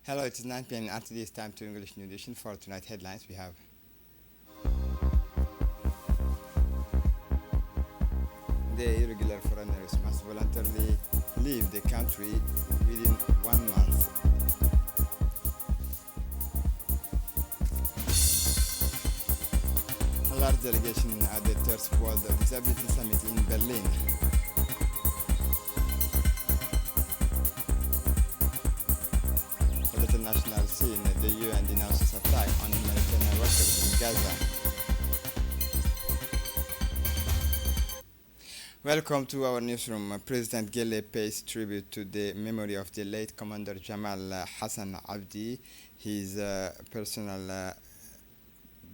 Hello, it is 9 p.m. and today is time to English New Edition. For tonight headlines we have the irregular foreigners must voluntarily leave the country within 1 month. A large delegation at the Third World Disability Summit in Berlin. For the international scene, the UN denounces attack on humanitarian workers in Gaza. Welcome to our newsroom. President Gele pays tribute to the memory of the late Commander Jamal Hassan Abdi, his personal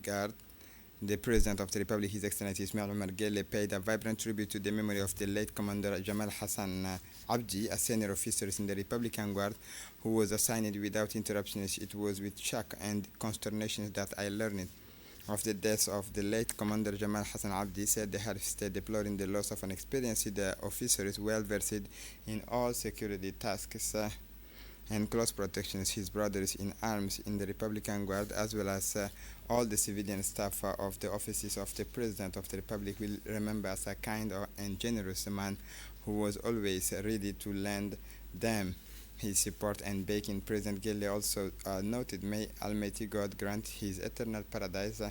guard. The President of the Republic, His Excellency Ismail Omar Gele, paid a vibrant tribute to the memory of the late Commander Jamal Hassan Abdi, a senior officer in the Republican Guard who was assigned without interruptions. It was with shock and consternation that I learned of the death of the late Commander Jamal Hassan Abdi, said the head of state, deploring the loss of an experienced officer well versed in all security tasks and close protections, his brothers in arms in the Republican Guard, as well as all the civilian staff of the offices of the President of the Republic, will remember as a kind and generous man who was always ready to lend them his support and backing. President Gele also noted, may Almighty God grant his eternal paradise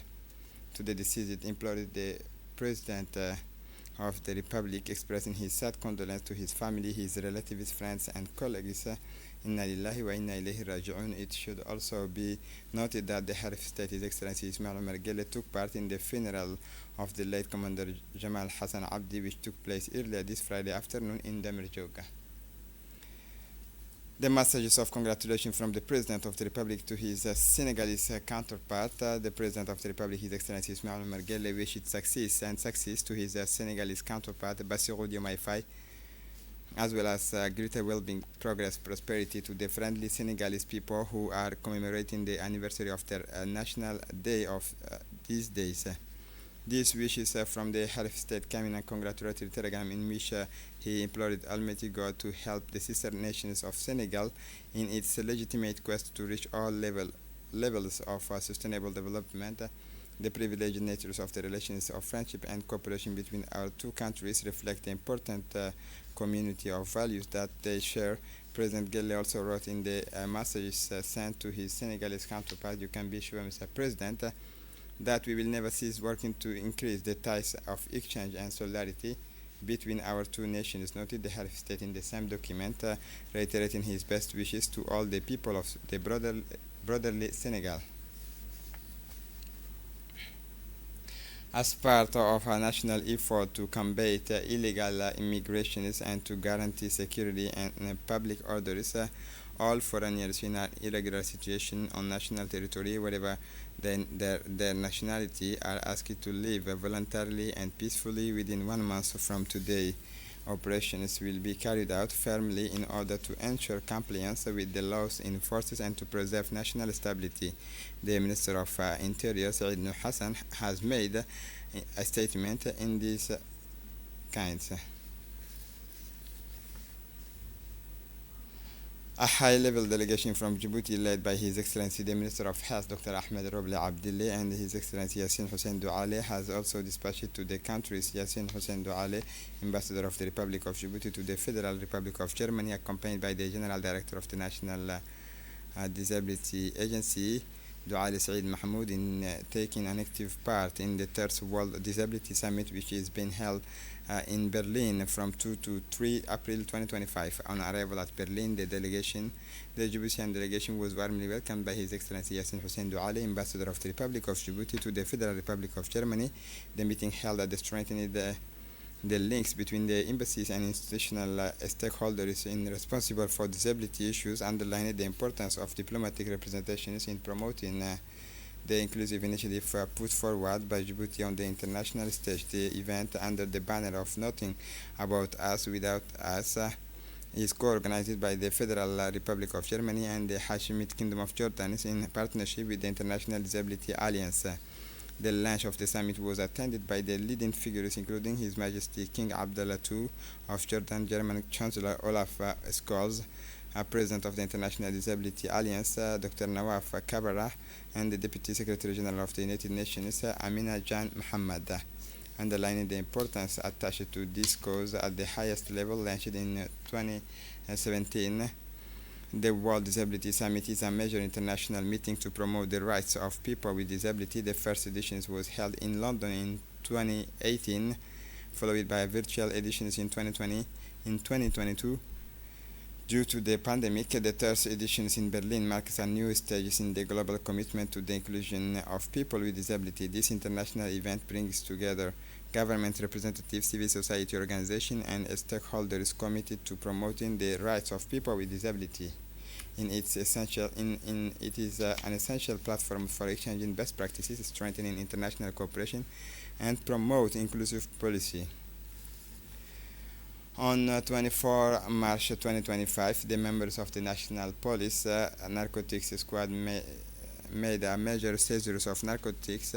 to the deceased, implored the President of the Republic, expressing his sad condolence to his family, his relatives, friends, and colleagues. Inna lillahi wa inna ilayhi raji'un. It should also be noted that the head of state, His Excellency Ismail Omar Gele, took part in the funeral of the late Commander Jamal Hassan Abdi, which took place earlier this Friday afternoon in Damirjouga. The messages of congratulations from the President of the Republic to his Senegalese counterpart. The President of the Republic, His Excellency Ismail Omar Gele, wished success to his Senegalese counterpart, Bassirou Diomaye Faye, as well as greater well-being, progress, prosperity to the friendly Senegalese people who are commemorating the anniversary of their national day of these days. These wishes from the head of state came in a congratulatory telegram in which he implored Almighty God to help the sister nations of Senegal in its legitimate quest to reach all levels of sustainable development. The privileged natures of the relations of friendship and cooperation between our two countries reflect the important community of values that they share. President Gele also wrote in the messages sent to his Senegalese counterpart, "You can be sure, Mr. President, that we will never cease working to increase the ties of exchange and solidarity between our two nations," noted the head of state in the same document, reiterating his best wishes to all the people of the brotherly Senegal. As part of a national effort to combat illegal immigration and to guarantee security and public orders, all foreigners in an irregular situation on national territory, wherever their nationality, are asked to leave voluntarily and peacefully within 1 month from today. Operations will be carried out firmly in order to ensure compliance with the laws in forces and to preserve national stability. The Minister of Interior, Said Nuh Hassan, has made a statement in these kinds. A high-level delegation from Djibouti, led by His Excellency the Minister of Health, Dr. Ahmed Roble Abdille, and His Excellency Yassine Hussein Douale, has also dispatched to the countries Yassine Hussein Douale, Ambassador of the Republic of Djibouti to the Federal Republic of Germany, accompanied by the General Director of the National Disability Agency, Douale Said Mahmoud, in taking an active part in the Third World Disability Summit, which is being held in Berlin from 2 to 3 April 2025. On arrival at Berlin, the Djiboutian delegation was warmly welcomed by His Excellency Yassine Hussein Douale, Ambassador of the Republic of Djibouti to the Federal Republic of Germany. The meeting held at the strengthening the links between the embassies and institutional stakeholders responsible for disability issues underlined the importance of diplomatic representations in promoting the inclusive initiative put forward by Djibouti on the international stage. The event, under the banner of Nothing About Us Without Us, is co-organized by the Federal Republic of Germany and the Hashemite Kingdom of Jordan in partnership with the International Disability Alliance. The launch of the summit was attended by the leading figures including His Majesty King Abdullah II of Jordan, German Chancellor Olaf Scholz, President of the International Disability Alliance, Dr. Nawaf Kabara, and the Deputy Secretary General of the United Nations, Amina Jan Muhammad, underlining the importance attached to this cause at the highest level. Launched in 2017, the World Disability Summit is a major international meeting to promote the rights of people with disability. The first edition was held in London in 2018, followed by virtual editions in 2020. In 2022, due to the pandemic, the third edition in Berlin marks a new stage in the global commitment to the inclusion of people with disability. This international event brings together government representatives, civil society organizations, and stakeholders committed to promoting the rights of people with disability. It is an essential platform for exchanging best practices, strengthening international cooperation, and promote inclusive policy. On 24 March 2025, the members of the National Police Narcotics Squad made a major seizure of narcotics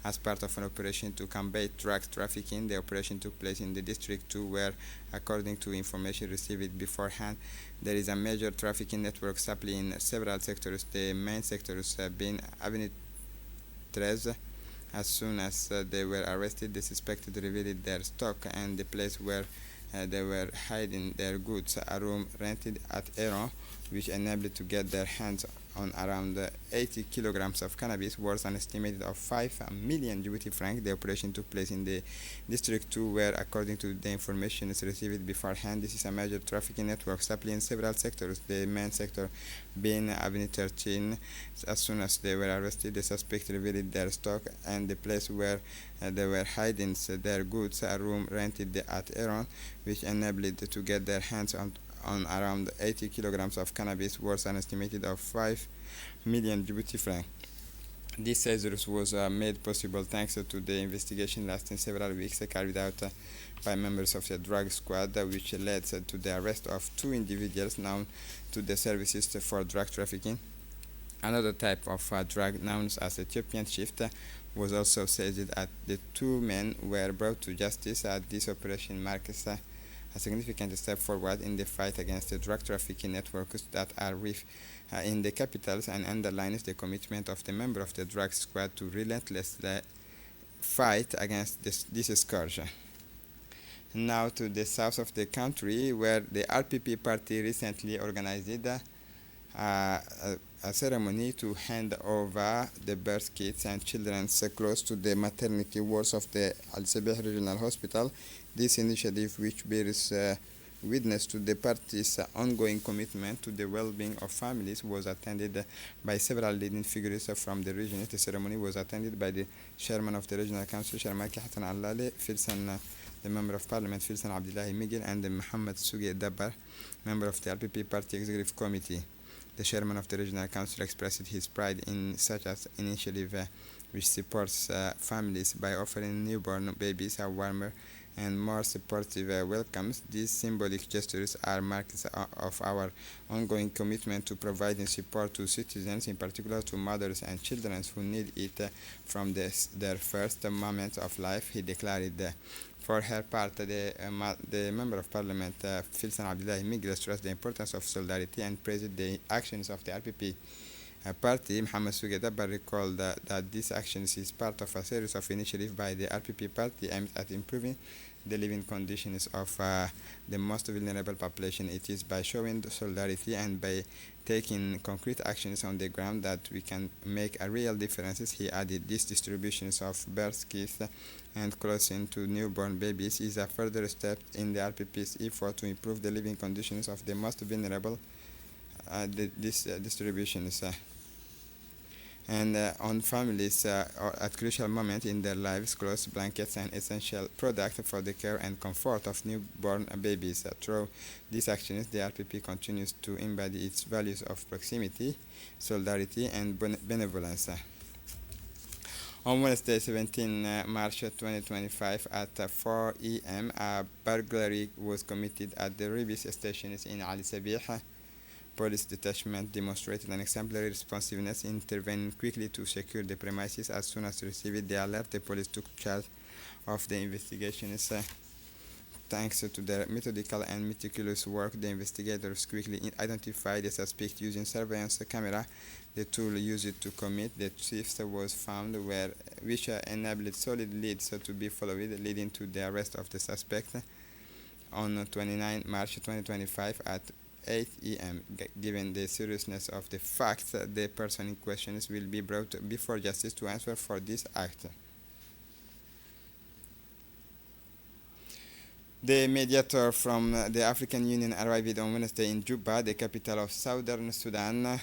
as part of an operation to combat drug trafficking. The operation took place in the District 2, where, according to information received beforehand, there is a major trafficking network supplying in several sectors, the main sectors being Avenue 13. As soon as they were arrested, the suspected revealed their stock and the place where they were hiding their goods, a room rented at Iran, which enabled to get their hands on around 80 kilograms of cannabis worth an estimated of 5 million Djibouti francs. The operation took place in the District 2, where, according to the information received beforehand, this is a major trafficking network supplying several sectors, the main sector being Avenue 13. As soon as they were arrested, the suspect revealed their stock and the place where they were hiding their goods, a room rented at Iran, which enabled to get their hands on around 80 kilograms of cannabis worth an estimated of 5 million Djibouti francs. This seizure was made possible thanks to the investigation lasting several weeks carried out by members of the drug squad, which led to the arrest of 2 individuals known to the services for drug trafficking. Another type of drug known as Ethiopian shift was also seized, and the 2 men were brought to justice. This operation marks a significant step forward in the fight against the drug trafficking networks that are rife in the capitals, and underlines the commitment of the member of the drug squad to relentlessly fight against this scourge. Now to the south of the country, where the RPP party recently organized a ceremony to hand over the birth kits and children's clothes to the maternity wards of the Al Sabih Regional Hospital. This initiative, which bears witness to the party's ongoing commitment to the well-being of families, was attended by several leading figures from the region. The ceremony was attended by the chairman of the Regional Council, Sharmaki Hassan Allale, Filsan, the Member of Parliament, Filsan Abdullahi Miguel, and Muhammad Sugi Dabbar, member of the RPP Party Executive Committee. The chairman of the Regional Council expressed his pride in such an initiative which supports families by offering newborn babies a warmer and more supportive welcomes. These symbolic gestures are marks of our ongoing commitment to providing support to citizens, in particular to mothers and children who need it from their first moment of life, he declared. For her part, the Member of Parliament, Filsan Abdullahi Miguel, stressed the importance of solidarity and praised the actions of the RPP party. Muhammad Sugi Dabbar recalled that this action is part of a series of initiatives by the RPP party aimed at improving the living conditions of the most vulnerable population. It is by showing solidarity and by taking concrete actions on the ground that we can make a real difference, he added. These distributions of birth kits and clothing to newborn babies is a further step in the RPP's effort to improve the living conditions of the most vulnerable. These distributions and on families at crucial moments in their lives, clothes, blankets, and essential products for the care and comfort of newborn babies. Through these actions, the RPP continues to embody its values of proximity, solidarity, and benevolence. On Wednesday, 17 March 2025, at 4 a.m., a burglary was committed at the Ribis stations in Al Sabih. Police detachment demonstrated an exemplary responsiveness, intervening quickly to secure the premises. As soon as received the alert, the police took charge of the investigations Thanks to their methodical and meticulous work, the investigators quickly identified the suspect using surveillance camera. The tool used to commit the theft was found, which enabled solid leads to be followed, leading to the arrest of the suspect on 29 March 2025 at 8 a.m. Given the seriousness of the facts, the person in question will be brought before justice to answer for this act. The mediator from the African Union arrived on Wednesday in Juba, the capital of southern Sudan.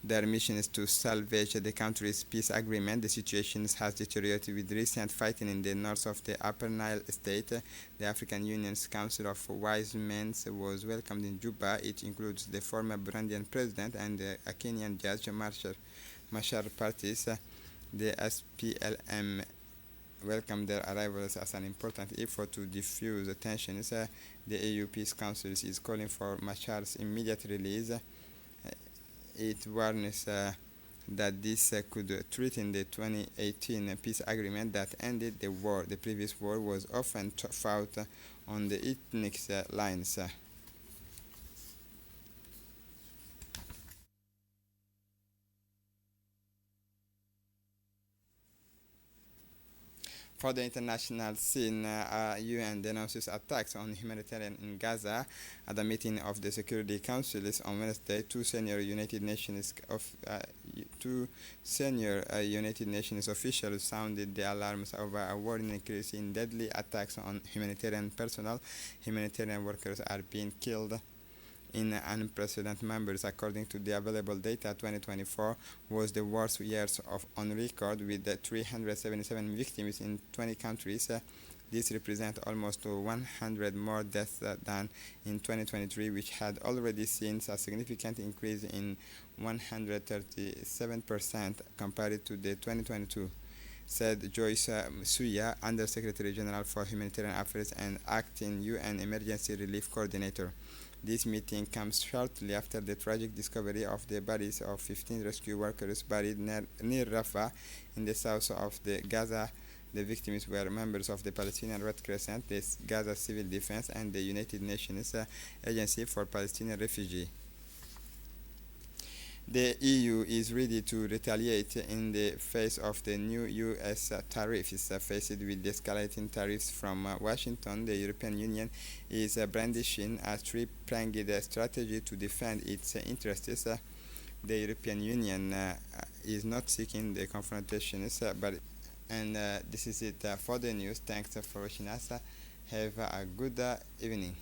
Their mission is to salvage the country's peace agreement. The situation has deteriorated with recent fighting in the north of the Upper Nile state. The African Union's Council of Wise Men was welcomed in Juba. It includes the former Burundian president and a Kenyan judge, Machar parties. The SPLM welcomed their arrivals as an important effort to defuse tensions. The AU Peace Council is calling for Machar's immediate release. It warns that this could threaten the 2018 peace agreement that ended the war. The previous war was often fought on the ethnic lines. For the international scene, UN denounces attacks on humanitarian in Gaza. At the meeting of the Security Council on Wednesday, two senior United Nations officials sounded the alarms over a worrying increase in deadly attacks on humanitarian personnel. Humanitarian workers are being killed in unprecedented numbers. According to the available data, 2024 was the worst year on record, with 377 victims in 20 countries. This represents almost 100 more deaths than in 2023, which had already seen a significant increase in 137% compared to the 2022, said Joyce Msuya, Under-Secretary General for Humanitarian Affairs and acting UN Emergency Relief Coordinator. This meeting comes shortly after the tragic discovery of the bodies of 15 rescue workers buried near Rafah in the south of the Gaza. The victims were members of the Palestinian Red Crescent, the Gaza Civil Defense, and the United Nations Agency for Palestinian Refugees. The EU is ready to retaliate in the face of the new U.S. tariffs. Faced with escalating tariffs from Washington, the European Union is brandishing a three-pronged strategy to defend its interests. The European Union is not seeking the confrontations, and this is it for the news. Thanks for watching us. Have a good evening.